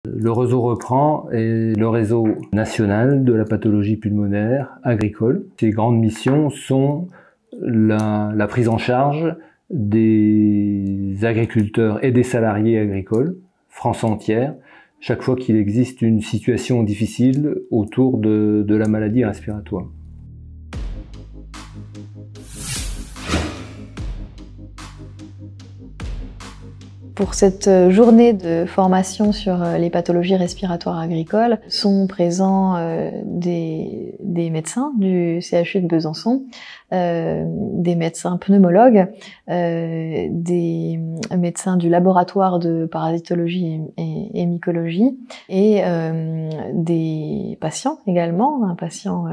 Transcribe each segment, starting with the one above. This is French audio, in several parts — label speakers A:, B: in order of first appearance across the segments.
A: Le réseau Reprend est le réseau national de la pathologie pulmonaire agricole. Ses grandes missions sont la prise en charge des agriculteurs et des salariés agricoles, France entière, chaque fois qu'il existe une situation difficile autour de la maladie respiratoire.
B: Pour cette journée de formation sur les pathologies respiratoires agricoles sont présents des médecins du CHU de Besançon, des médecins pneumologues, des médecins du laboratoire de parasitologie et mycologie et des patients également, un patient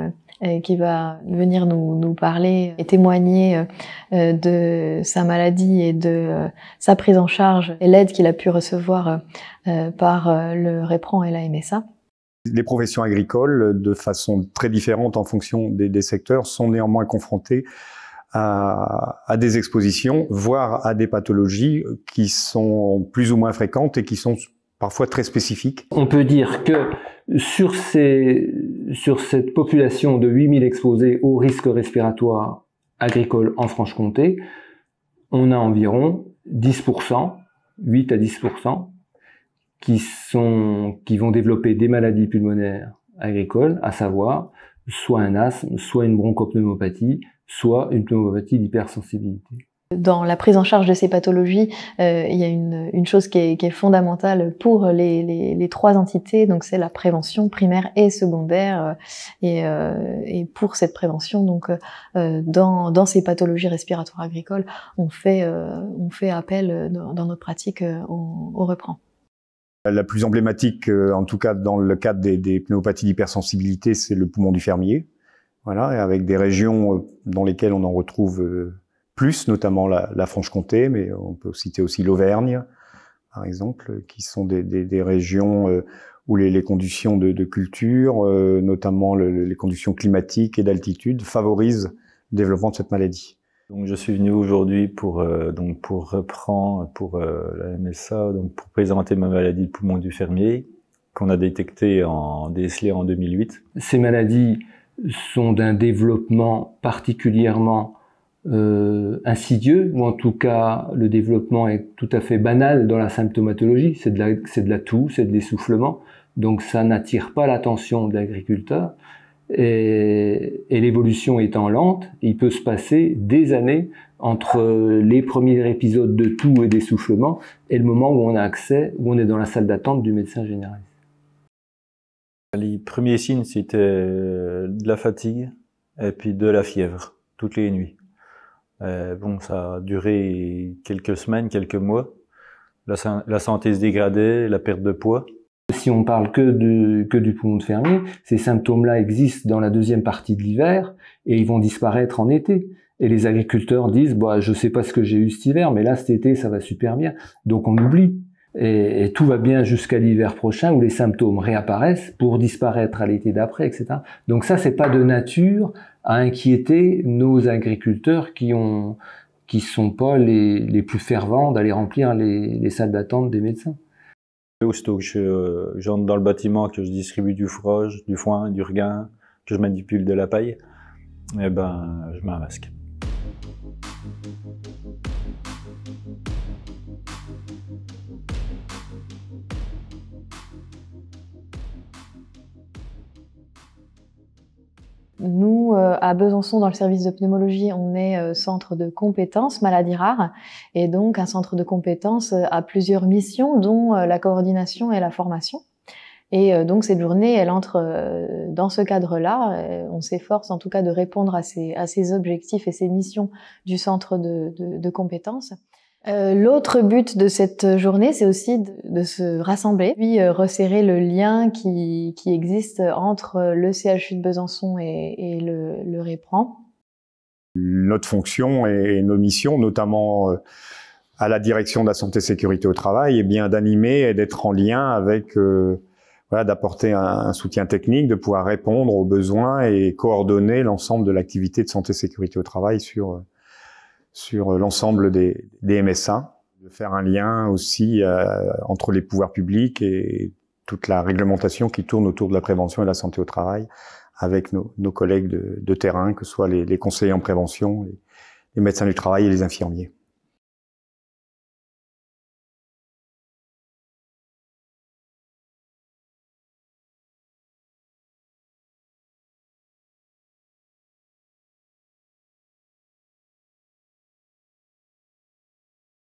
B: qui va venir nous parler et témoigner de sa maladie et de sa prise en charge et l'aide qu'il a pu recevoir par le Reprend et la MSA.
C: Les professions agricoles, de façon très différente en fonction des secteurs, sont néanmoins confrontées à des expositions, voire à des pathologies qui sont plus ou moins fréquentes et qui sont parfois très spécifiques.
A: On peut dire que sur cette population de 8000 exposés aux risques respiratoires agricoles en Franche-Comté, on a environ 10%, 8 à 10%, qui vont développer des maladies pulmonaires agricoles, à savoir soit un asthme, soit une bronchopneumopathie, soit une pneumopathie d'hypersensibilité.
B: Dans la prise en charge de ces pathologies, il y a une chose qui est fondamentale pour les trois entités, donc c'est la prévention primaire et secondaire. Et pour cette prévention, donc dans ces pathologies respiratoires agricoles, on fait appel dans notre pratique au Reprend.
C: La plus emblématique, en tout cas dans le cadre des pneumopathies d'hypersensibilité, c'est le poumon du fermier. Voilà, et avec des régions dans lesquelles on en retrouve plus, notamment la Franche-Comté, mais on peut citer aussi l'Auvergne, par exemple, qui sont des régions où les conditions de culture, notamment les conditions climatiques et d'altitude, favorisent le développement de cette maladie.
D: Donc je suis venu aujourd'hui pour Reprend, pour la MSA, donc pour présenter ma maladie de poumon du fermier, qu'on a décelée en 2008.
A: Ces maladies sont d'un développement particulièrement insidieux, ou en tout cas le développement est tout à fait banal dans la symptomatologie, c'est de la toux, c'est de l'essoufflement, donc ça n'attire pas l'attention de l'agriculteur, et l'évolution étant lente, il peut se passer des années entre les premiers épisodes de toux et d'essoufflement et le moment où on a accès, où on est dans la salle d'attente du médecin généraliste.
D: Les premiers signes, c'était de la fatigue et puis de la fièvre, toutes les nuits. Bon, ça a duré quelques semaines, quelques mois. La santé se dégradait, la perte de poids.
A: Si on parle que du poumon de fermier, ces symptômes-là existent dans la deuxième partie de l'hiver et ils vont disparaître en été. Et les agriculteurs disent, bah, je sais pas ce que j'ai eu cet hiver, mais là, cet été, ça va super bien. Donc on oublie. Et tout va bien jusqu'à l'hiver prochain où les symptômes réapparaissent pour disparaître à l'été d'après, etc. Donc ça, c'est pas de nature à inquiéter nos agriculteurs qui sont pas les plus fervents d'aller remplir les salles d'attente des médecins.
D: Aussitôt que j'entre dans le bâtiment, que je distribue du fourrage, du foin, du regain, que je manipule de la paille, eh ben, je mets un masque.
B: Nous, à Besançon, dans le service de pneumologie, on est centre de compétences maladies rares. Et donc, un centre de compétences a plusieurs missions, dont la coordination et la formation. Et donc, cette journée, elle entre dans ce cadre-là. On s'efforce en tout cas de répondre à ces objectifs et ces missions du centre de compétences. L'autre but de cette journée, c'est aussi de se rassembler, puis resserrer le lien qui existe entre le CHU de Besançon et le Reprend.
C: Notre fonction et nos missions, notamment à la direction de la santé sécurité au travail, est bien d'animer et d'être en lien avec, d'apporter un soutien technique, de pouvoir répondre aux besoins et coordonner l'ensemble de l'activité de santé sécurité au travail sur l'ensemble des MSA, de faire un lien aussi entre les pouvoirs publics et toute la réglementation qui tourne autour de la prévention et de la santé au travail avec nos collègues de terrain, que ce soit les conseillers en prévention, les médecins du travail et les infirmiers.